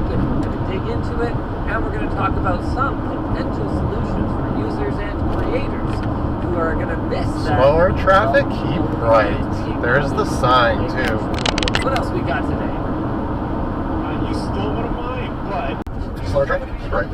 happen. We're going to dig into it, and we're going to talk about some potential solutions for users and creators who are going to miss that. Slower traffic, keep right. There's the sign, too. What else we got today? You stole one of mine, but... Slower traffic, keep right.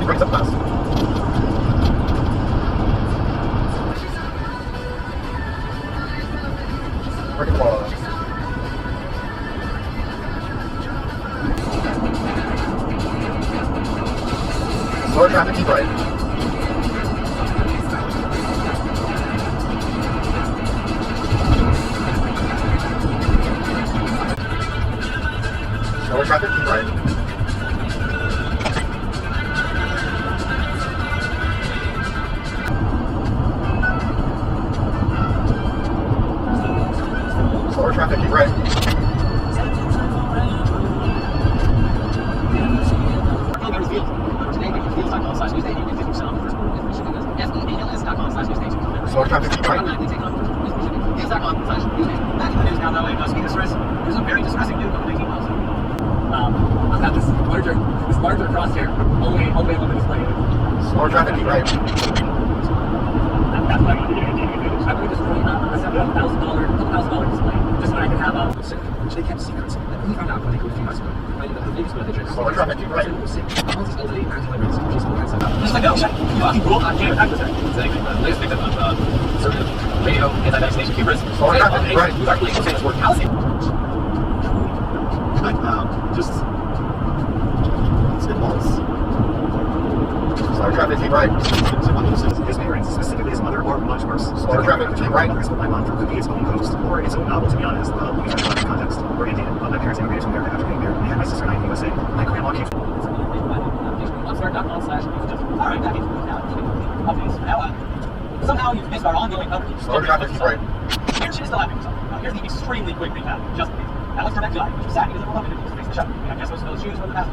Brings up fast. Freaking wall. Slower traffic, keep right. Slower traffic, keep right. Slower traffic, keep right. Slower traffic, keep right. There's a very distressing dude going 19 miles. I've got this larger crosshair only on the display. Slower traffic, keep right. That's what I would just really I set up $1,000 display just so I could have a. Which they kept secrets. And we found out when they were a few months ago. The biggest one they just. Slower traffic, keep right. All these elderly anti-liberals, she's all that stuff. Just like, no, check. You fucking cool. I can't attack this. It's like the latest victim of conservative radio anti-vaccination hubris. Slower traffic, keep right. Who's actually saying this word calcium. Just. Spitballs. Slower traffic, keep right. His parents, specifically his mother, or much worse. Slower traffic, keep right. My mom from cooking its own coast, or its own novel, to be honest. We have a context. We're Indian. My parents immigrated to America after getting married. They had my sister and I in the USA. My grandma came from... Alright, that means updates. Now, somehow you've missed our ongoing coverage. Slower traffic, keep right. Here's shit still happening. Here's the extremely quick recap. Just now let's turn back to I, which is sad because we're loving to face the show. We have guest hosts for those shoes for the past